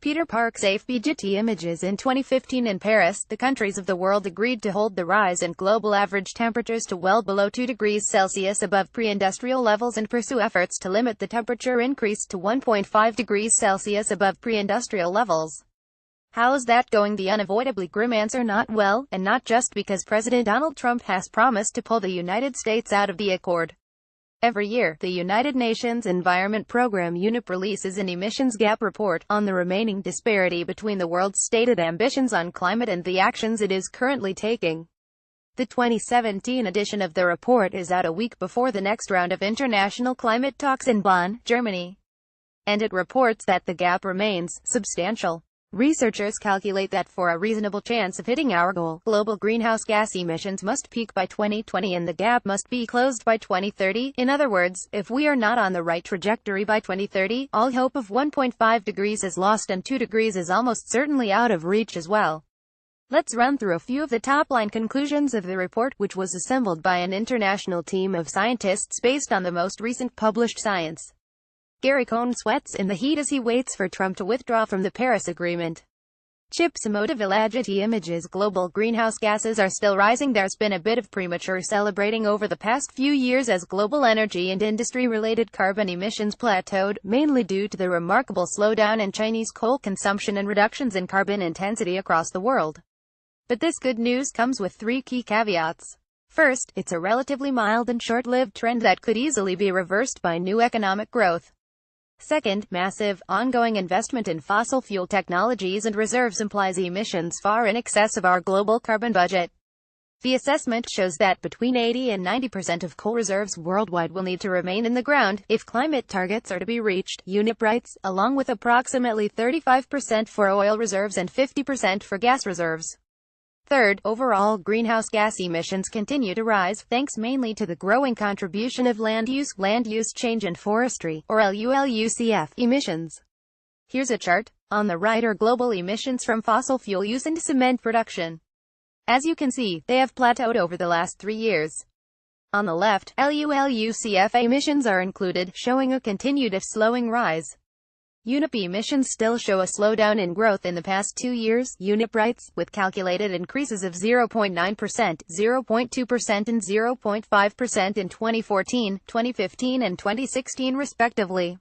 PARKSAFPGetty Images in 2015 in Paris, the countries of the world agreed to hold the rise in global average temperatures to well below 2 degrees Celsius above pre-industrial levels and pursue efforts to limit the temperature increase to 1.5 degrees Celsius above pre-industrial levels. How's that going? The unavoidably grim answer: not well, and not just because President Donald Trump has promised to pull the United States out of the accord. Every year, the United Nations Environment Program UNEP releases an emissions gap report on the remaining disparity between the world's stated ambitions on climate and the actions it is currently taking. The 2017 edition of the report is out a week before the next round of international climate talks in Bonn, Germany. And it reports that the gap remains substantial. Researchers calculate that for a reasonable chance of hitting our goal, global greenhouse gas emissions must peak by 2020 and the gap must be closed by 2030. In other words, if we are not on the right trajectory by 2030, all hope of 1.5 degrees is lost and 2 degrees is almost certainly out of reach as well. Let's run through a few of the top-line conclusions of the report, which was assembled by an international team of scientists based on the most recent published science. Gary Cohn sweats in the heat as he waits for Trump to withdraw from the Paris Agreement. PARKSAFPGetty Images. Global greenhouse gases are still rising. There's been a bit of premature celebrating over the past few years as global energy and industry-related carbon emissions plateaued, mainly due to the remarkable slowdown in Chinese coal consumption and reductions in carbon intensity across the world. But this good news comes with 3 key caveats. First, it's a relatively mild and short-lived trend that could easily be reversed by new economic growth. Second, massive, ongoing investment in fossil fuel technologies and reserves implies emissions far in excess of our global carbon budget. The assessment shows that between 80 and 90% of coal reserves worldwide will need to remain in the ground if climate targets are to be reached, UNEP writes, along with approximately 35% for oil reserves and 50% for gas reserves. Third, overall greenhouse gas emissions continue to rise, thanks mainly to the growing contribution of land use change and forestry, or LULUCF, emissions. Here's a chart. On the right are global emissions from fossil fuel use and cement production. As you can see, they have plateaued over the last 3 years. On the left, LULUCF emissions are included, showing a continued slowing rise. UNEP emissions still show a slowdown in growth in the past 2 years, UNEP writes, with calculated increases of 0.9%, 0.2% and 0.5% in 2014, 2015 and 2016 respectively.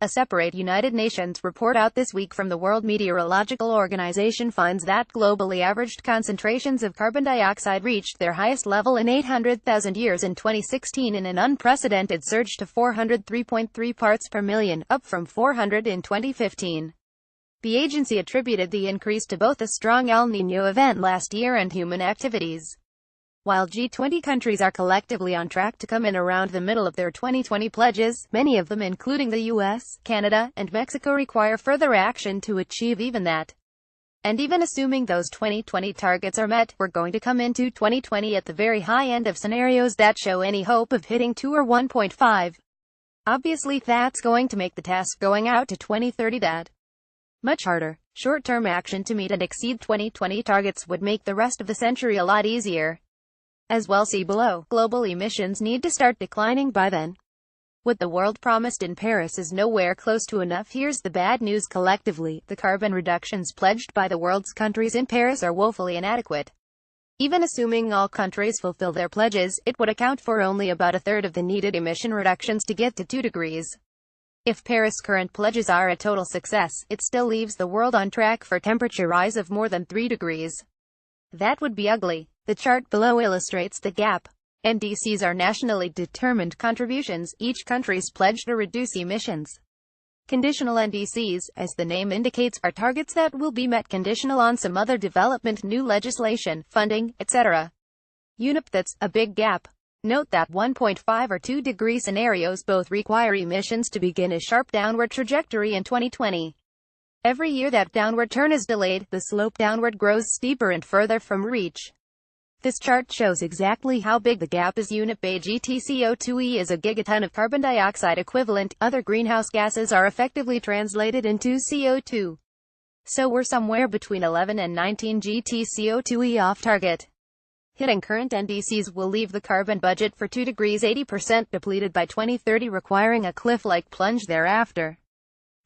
A separate United Nations report out this week from the World Meteorological Organization finds that globally averaged concentrations of carbon dioxide reached their highest level in 800,000 years in 2016 in an unprecedented surge to 403.3 parts per million, up from 400 in 2015. The agency attributed the increase to both a strong El Niño event last year and human activities. While G20 countries are collectively on track to come in around the middle of their 2020 pledges, many of them including the US, Canada, and Mexico require further action to achieve even that. And even assuming those 2020 targets are met, we're going to come into 2020 at the very high end of scenarios that show any hope of hitting 2 or 1.5. Obviously that's going to make the task going out to 2030 that much harder. Short-term action to meet and exceed 2020 targets would make the rest of the century a lot easier. As well, see below. Global emissions need to start declining by then. What the world promised in Paris is nowhere close to enough. Here's the bad news: collectively, the carbon reductions pledged by the world's countries in Paris are woefully inadequate. Even assuming all countries fulfill their pledges, it would account for only about a third of the needed emission reductions to get to 2 degrees. If Paris' current pledges are a total success, it still leaves the world on track for temperature rise of more than 3 degrees. That would be ugly. The chart below illustrates the gap. NDCs are nationally determined contributions, each country's pledge to reduce emissions. Conditional NDCs, as the name indicates, are targets that will be met conditional on some other development, new legislation, funding, etc. UNEP, that's a big gap. Note that 1.5 or 2 degree scenarios both require emissions to begin a sharp downward trajectory in 2020. Every year that downward turn is delayed, the slope downward grows steeper and further from reach. This chart shows exactly how big the gap is. UNEP CO2e is a gigaton of carbon dioxide equivalent. Other greenhouse gases are effectively translated into CO2. So we're somewhere between 11 and 19 GT/CO2e off target. Hitting current NDCs will leave the carbon budget for 2 degrees 80% depleted by 2030, requiring a cliff-like plunge thereafter.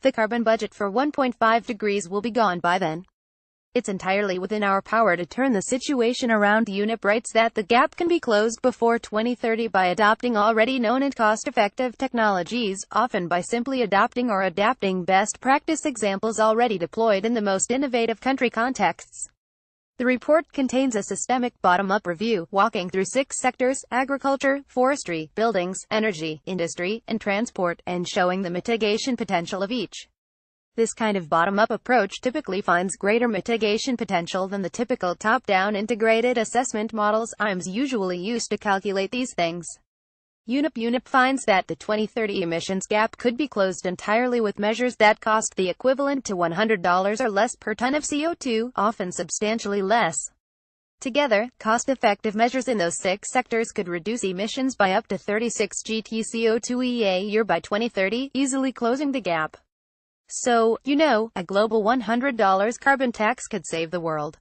The carbon budget for 1.5 degrees will be gone by then. It's entirely within our power to turn the situation around. UNEP writes that the gap can be closed before 2030 by adopting already known and cost-effective technologies, often by simply adopting or adapting best practice examples already deployed in the most innovative country contexts. The report contains a systemic, bottom-up review, walking through 6 sectors: agriculture, forestry, buildings, energy, industry, and transport, and showing the mitigation potential of each. This kind of bottom-up approach typically finds greater mitigation potential than the typical top-down integrated assessment models I'm usually used to calculate these things. UNEP finds that the 2030 emissions gap could be closed entirely with measures that cost the equivalent to $100 or less per ton of CO2, often substantially less. Together, cost-effective measures in those 6 sectors could reduce emissions by up to 36 gt CO2 a year by 2030, easily closing the gap. So, a global $100 carbon tax could save the world.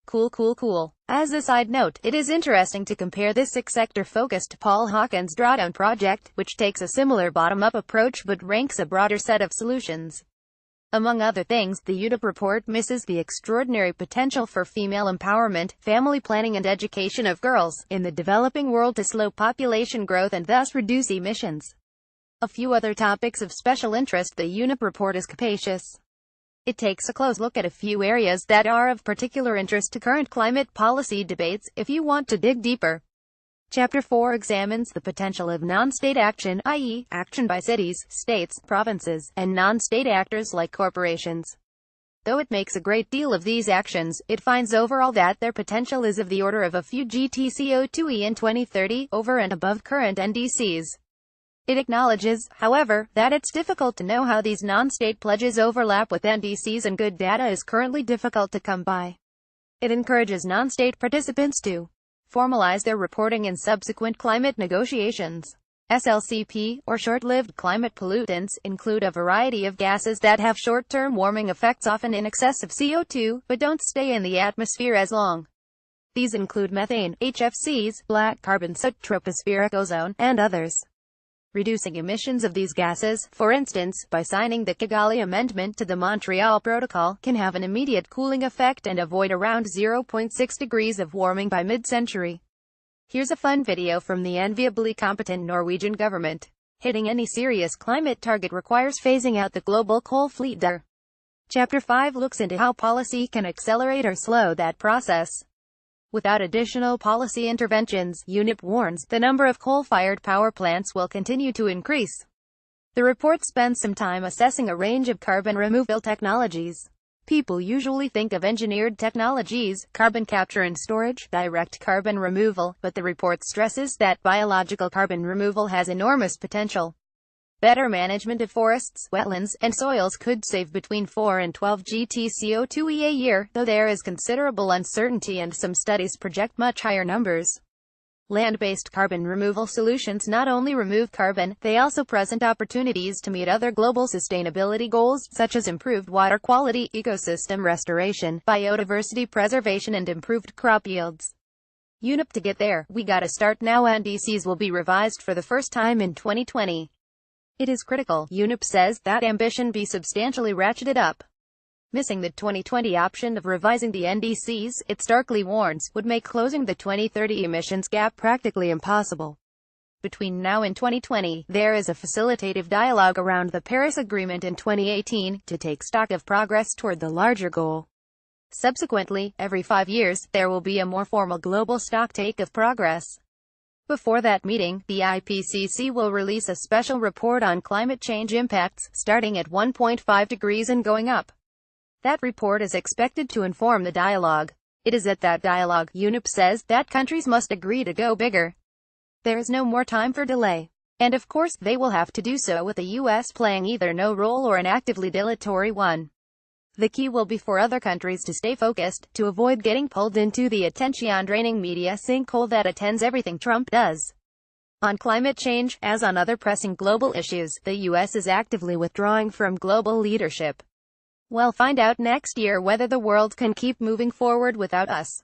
Cool. As a side note, it is interesting to compare this 6-sector-focused Paul Hawkins drawdown project, which takes a similar bottom-up approach but ranks a broader set of solutions. Among other things, the UNEP report misses the extraordinary potential for female empowerment, family planning and education of girls in the developing world to slow population growth and thus reduce emissions. A few other topics of special interest. The UNEP report is capacious. It takes a close look at a few areas that are of particular interest to current climate policy debates, if you want to dig deeper. Chapter 4 examines the potential of non-state action, i.e., action by cities, states, provinces, and non-state actors like corporations. Though it makes a great deal of these actions, it finds overall that their potential is of the order of a few gt CO2e in 2030, over and above current NDCs. It acknowledges, however, that it's difficult to know how these non-state pledges overlap with NDCs and good data is currently difficult to come by. It encourages non-state participants to formalize their reporting in subsequent climate negotiations. SLCP, or short-lived climate pollutants, include a variety of gases that have short-term warming effects often in excess of CO2, but don't stay in the atmosphere as long. These include methane, HFCs, black carbon soot, tropospheric ozone, and others. Reducing emissions of these gases, for instance, by signing the Kigali Amendment to the Montreal Protocol, can have an immediate cooling effect and avoid around 0.6 degrees of warming by mid-century. Here's a fun video from the enviably competent Norwegian government. Hitting any serious climate target requires phasing out the global coal fleet. Chapter 5 looks into how policy can accelerate or slow that process. Without additional policy interventions, UNEP warns, the number of coal-fired power plants will continue to increase. The report spends some time assessing a range of carbon removal technologies. People usually think of engineered technologies, carbon capture and storage, direct carbon removal, but the report stresses that biological carbon removal has enormous potential. Better management of forests, wetlands, and soils could save between 4 and 12 gt CO2e a year, though there is considerable uncertainty and some studies project much higher numbers. Land-based carbon removal solutions not only remove carbon, they also present opportunities to meet other global sustainability goals, such as improved water quality, ecosystem restoration, biodiversity preservation and improved crop yields. UNEP to get there, we gotta start now. NDCs will be revised for the first time in 2020. It is critical, UNEP says, that ambition be substantially ratcheted up. Missing the 2020 option of revising the NDCs, it starkly warns, would make closing the 2030 emissions gap practically impossible. Between now and 2020, there is a facilitative dialogue around the Paris Agreement in 2018, to take stock of progress toward the larger goal. Subsequently, every 5 years, there will be a more formal global stocktake of progress. Before that meeting, the IPCC will release a special report on climate change impacts, starting at 1.5 degrees and going up. That report is expected to inform the dialogue. It is at that dialogue, UNEP says, that countries must agree to go bigger. There is no more time for delay. And of course, they will have to do so with the US playing either no role or an actively dilatory one. The key will be for other countries to stay focused, to avoid getting pulled into the attention-draining media sinkhole that attends everything Trump does. On climate change, as on other pressing global issues, the US is actively withdrawing from global leadership. We'll find out next year whether the world can keep moving forward without us.